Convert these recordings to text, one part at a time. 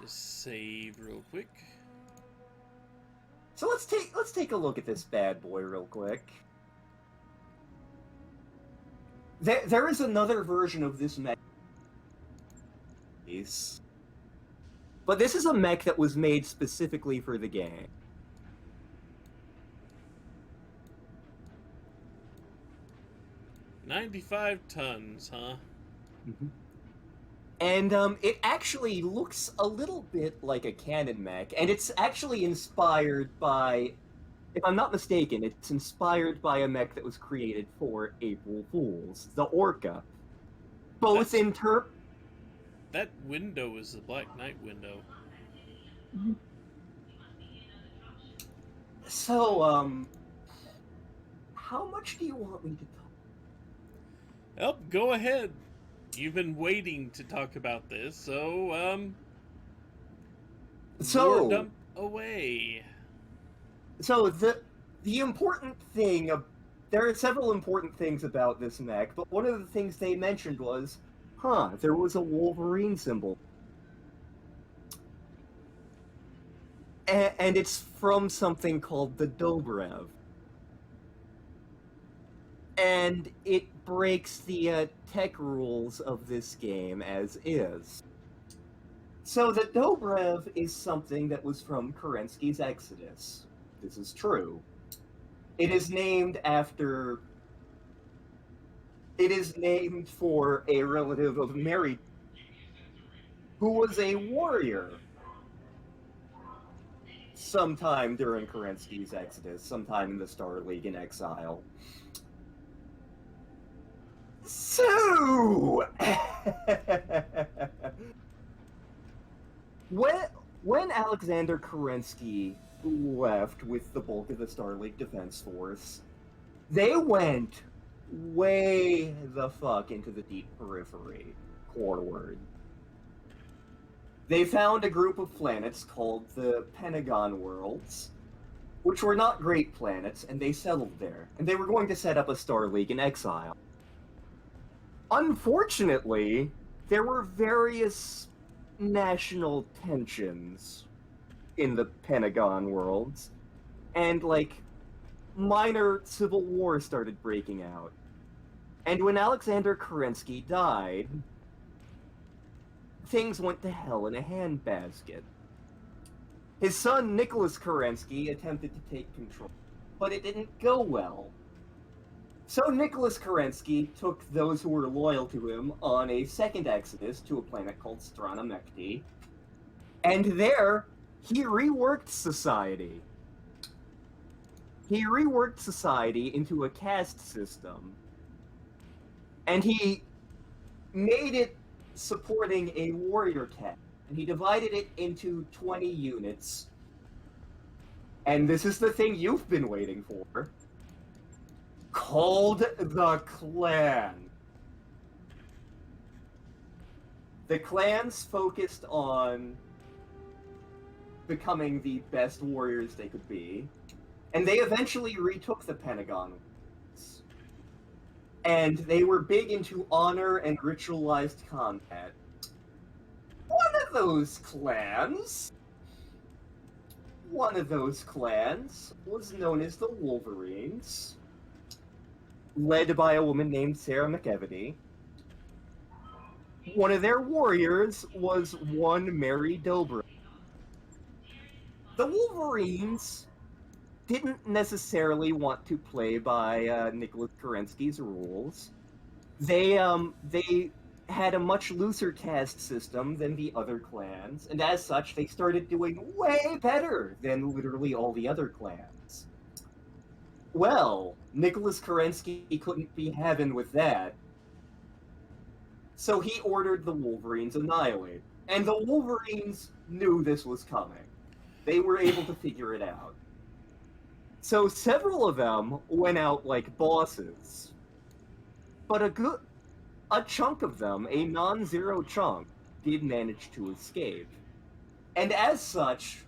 Just save real quick. So let's take a look at this bad boy real quick. There is another version of this mech, but this is a mech that was made specifically for the game. $95 tons, huh? Mm-hmm. And it actually looks a little bit like a cannon mech, and it's actually inspired by, if I'm not mistaken, it's inspired by a mech that was created for April Fools, the Orca. Both in term. That window is the Black Knight window. So, how much do you want me to talk? Oh, go ahead. You've been waiting to talk about this, so dump away. So the important thing, there are several important things about this mech, but one of the things they mentioned was, there was a Wolverine symbol. And it's from something called the Dobrev. And it breaks the tech rules of this game as is. So the Dobrev is something that was from Kerensky's Exodus. This is true. It is named after... It is named for a relative of Mary, who was a warrior sometime during Kerensky's Exodus, sometime in the Star League in exile. So, when Alexander Kerensky left with the bulk of the Star League Defense Force, they went way the fuck into the deep periphery, forward. They found a group of planets called the Pentagon Worlds, which were not great planets, and they settled there. And they were going to set up a Star League in exile. Unfortunately, there were various national tensions in the Pentagon Worlds, and, minor civil war started breaking out. And when Alexander Kerensky died, things went to hell in a handbasket. His son, Nicholas Kerensky, attempted to take control, but it didn't go well. So Nicholas Kerensky took those who were loyal to him on a second exodus to a planet called Stranamekti, and there, he reworked society. He reworked society into a caste system, and he made it supporting a warrior caste, and he divided it into 20 units. And this is the thing you've been waiting for, called the Clan. The clans focused on becoming the best warriors they could be, and they eventually retook the Pentagon. And they were big into honor and ritualized combat. One of those clans was known as the Wolverines, led by a woman named Sarah McEvany. One of their warriors was one Mary Dobrev. The Wolverines didn't necessarily want to play by Nicholas Kerensky's rules. They had a much looser caste system than the other clans, and as such, they started doing way better than literally all the other clans. Well, Nicholas Kerensky couldn't be having with that, so he ordered the Wolverines annihilated. And the Wolverines knew this was coming. They were able to figure it out. So several of them went out like bosses, but a chunk of them, a non-zero chunk, did manage to escape. And as such,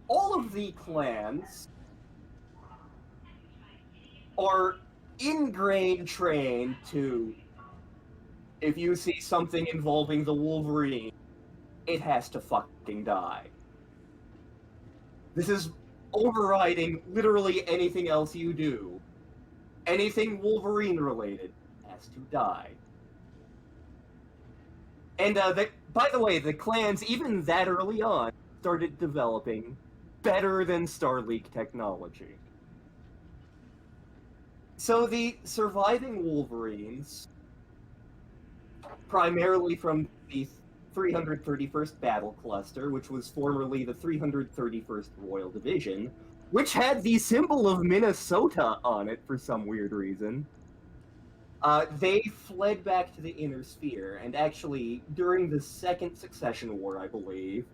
all of the clans are ingrained trained to, if you see something involving the Wolverine, it has to fucking die. This is overriding literally anything else you do. Anything Wolverine related has to die. And by the way, the clans, even that early on, started developing better than Starleague technology. So the surviving Wolverines, primarily from the 331st Battle Cluster, which was formerly the 331st Royal Division, which had the symbol of Minnesota on it for some weird reason, they fled back to the Inner Sphere, and actually, during the Second Succession War, I believe,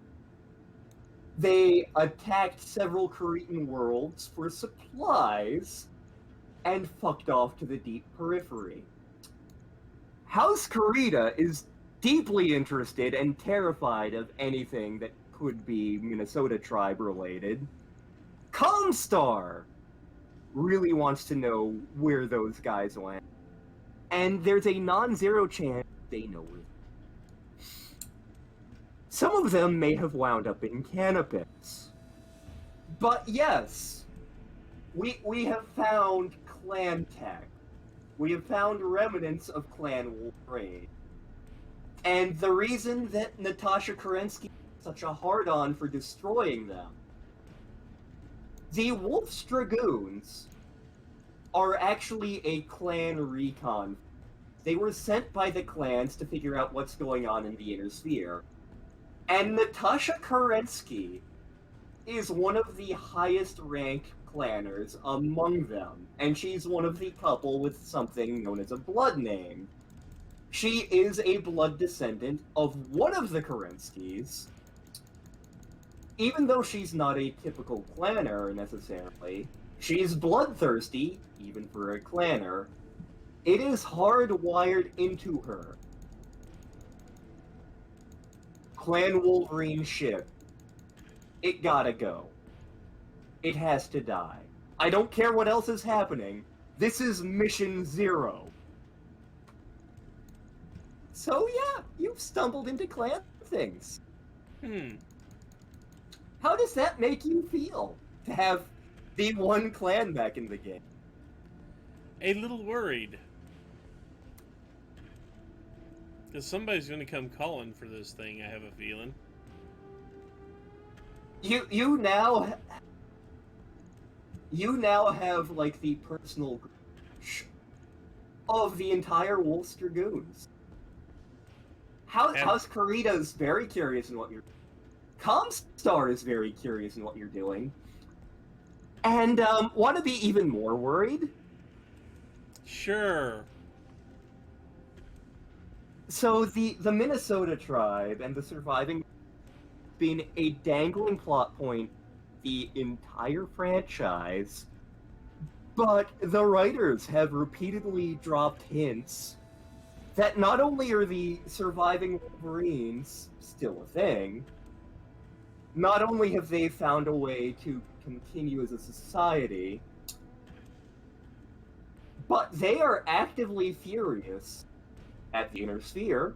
they attacked several Cretan worlds for supplies and fucked off to the deep periphery. House Karita is deeply interested and terrified of anything that could be Minnesota tribe related. Comstar really wants to know where those guys went. And there's a non-zero chance they know where. Some of them may have wound up in Canopus. But yes, we have found clan tech. We have found remnants of Clan Wolverine. And the reason that Natasha Kerensky is such a hard-on for destroying them, the Wolf's Dragoons are actually a clan recon. They were sent by the clans to figure out what's going on in the Inner Sphere. And Natasha Kerensky is one of the highest ranked clanners among them, and she's one of the couple with something known as a blood name. She is a blood descendant of one of the Kerenskys. Even though she's not a typical clanner necessarily, she's bloodthirsty, even for a clanner. It is hardwired into her. Clan Wolverine ship. It gotta go. It has to die. I don't care what else is happening. This is Mission Zero. So yeah, you've stumbled into clan things. How does that make you feel, to have the one clan back in the game? A little worried. Because somebody's going to come calling for this thing, I have a feeling. You now have, like, the personal of the entire Wolf's Dragoons. House Karita's very curious in what you're doing. Comstar is very curious in what you're doing. And, want to be even more worried? Sure. So the Minnesota tribe and the surviving been a dangling plot point the entire franchise, but the writers have repeatedly dropped hints that not only are the surviving Wolverines still a thing, not only have they found a way to continue as a society, but they are actively furious at the Inner Sphere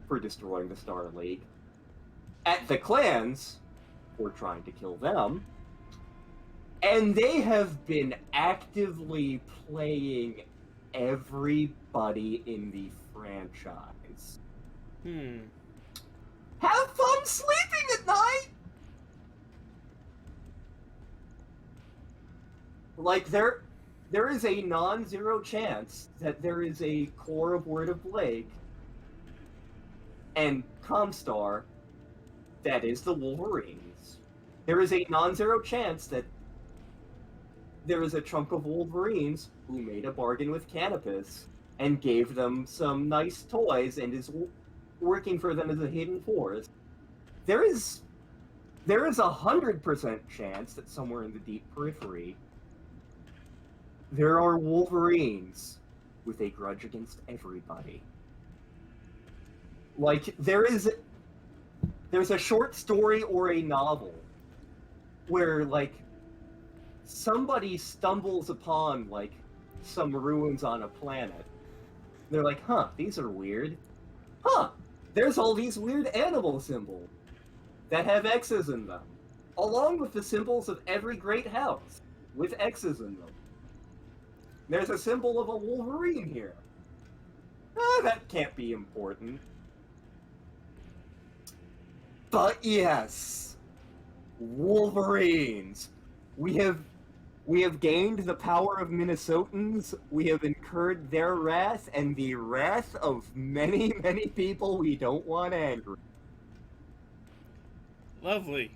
for destroying the Star League, at the clans for trying to kill them, and they have been actively playing everybody in the franchise. Have fun sleeping at night! Like, there is a non-zero chance that there is a core of Word of Blake and Comstar that is the Wolverines. There is a non-zero chance that there is a chunk of Wolverines who made a bargain with Canopus and gave them some nice toys and is working for them as a hidden force. There is 100% chance that somewhere in the deep periphery there are Wolverines with a grudge against everybody. Like, there's a short story or a novel where, like, somebody stumbles upon, like, some ruins on a planet. They're like, huh, these are weird. Huh, there's all these weird animal symbols that have X's in them, along with the symbols of every great house with X's in them. There's a symbol of a Wolverine here. That can't be important. But yes, Wolverines. We have gained the power of Minnesotans. We have incurred their wrath and the wrath of many, many people we don't want angry. Lovely.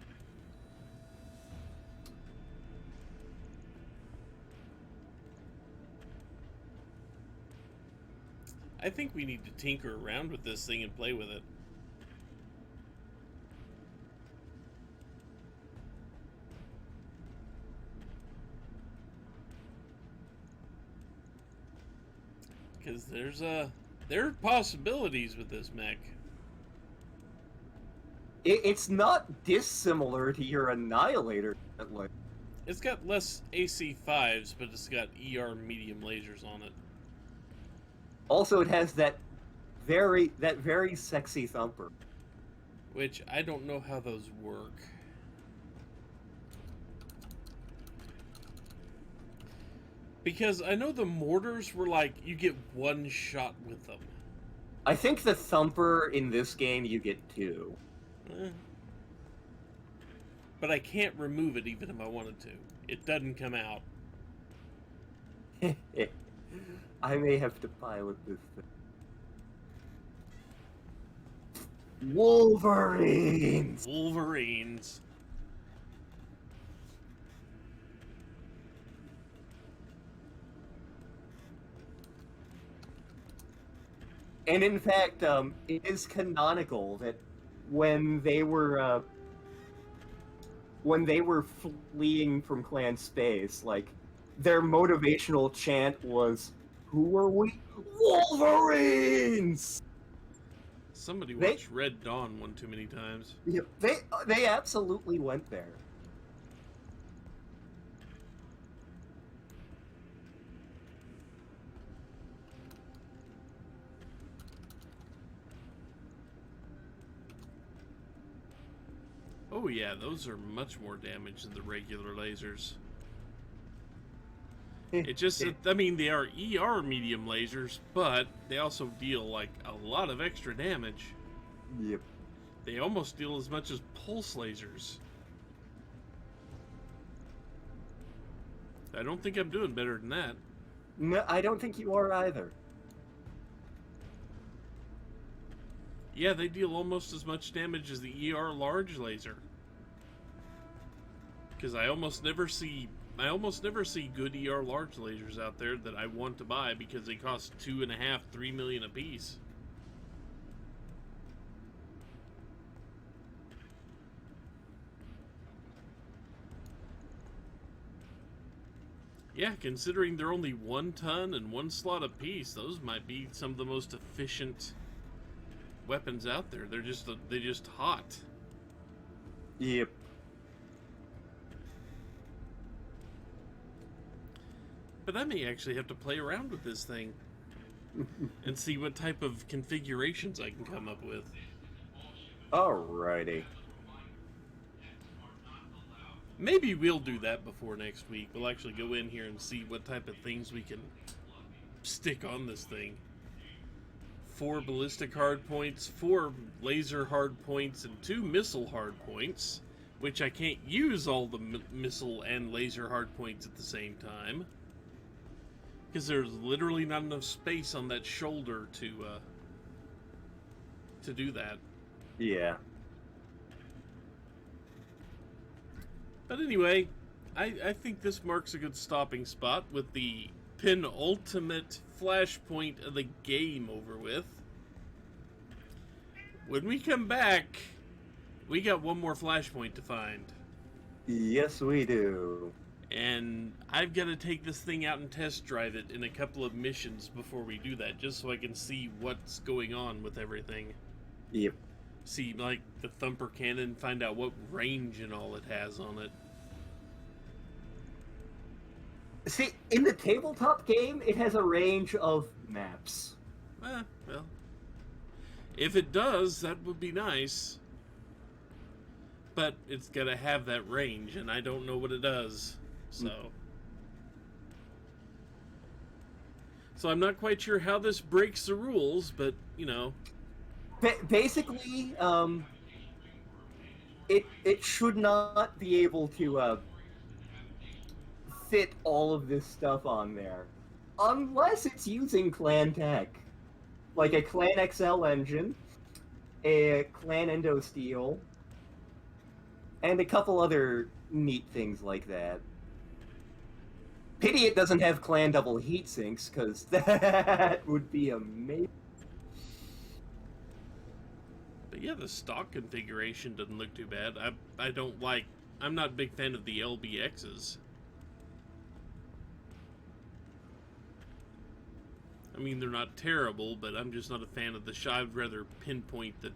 I think we need to tinker around with this thing and play with it. Because there are possibilities with this mech. It's not dissimilar to your Annihilator. It's got less AC5s, but it's got ER medium lasers on it. Also, it has that very sexy thumper. Which, I don't know how those work. Because I know the mortars were like, you get one shot with them. I think the thumper in this game, you get two. But I can't remove it even if I wanted to. It doesn't come out. I may have to pilot this thing. Wolverines! Wolverines. And in fact, it is canonical that when they were fleeing from Clan Space, like, their motivational chant was, "Who are we? Wolverines!" Somebody watched Red Dawn one too many times. Yeah, they absolutely went there. Oh yeah, those are much more damage than the regular lasers. It just, I mean, they are ER medium lasers, but they also deal, like, a lot of extra damage. Yep. They almost deal as much as pulse lasers. I don't think I'm doing better than that. No, I don't think you are either. Yeah, they deal almost as much damage as the ER large laser. Because I almost never see good ER large lasers out there that I want to buy because they cost $2.5, $3 million a piece. Yeah, considering they're only 1 ton and 1 slot a piece, those might be some of the most efficient weapons out there. They're just hot. Yep. But I may actually have to play around with this thing and see what type of configurations I can come up with. Alrighty. Maybe we'll do that before next week. We'll actually go in here and see what type of things we can stick on this thing. 4 ballistic hardpoints, 4 laser hardpoints, and 2 missile hardpoints, which I can't use all the missile and laser hardpoints at the same time. Because there's literally not enough space on that shoulder to do that. Yeah. But anyway, I think this marks a good stopping spot with the penultimate flashpoint of the game over with. When we come back, we got one more flashpoint to find. Yes, we do. And I've got to take this thing out and test drive it in a couple of missions before we do that, just so I can see what's going on with everything. Yep. See, like, the thumper cannon, find out what range and all it has on it. See, in the tabletop game, it has a range of maps. Well, If it does, that would be nice. But it's got to have that range, and I don't know what it does. So I'm not quite sure how this breaks the rules, but, you know. Basically, it should not be able to fit all of this stuff on there. Unless it's using clan tech. Like a Clan XL engine, a Clan Endo Steel, and a couple other neat things like that. Pity it doesn't have Clan double heat sinks, because that would be amazing. But yeah, the stock configuration doesn't look too bad. I'm not a big fan of the LBXs. I mean, they're not terrible, but I'm just not a fan of the shot. I'd rather pinpoint the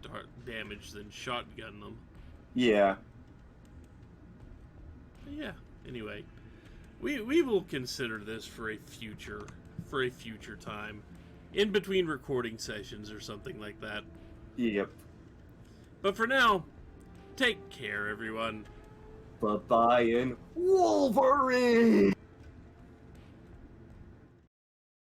damage than shotgun them. Yeah. But yeah, anyway. We will consider this for a future time. In between recording sessions or something like that. Yep. But for now, take care, everyone. Bye-bye and Wolverines!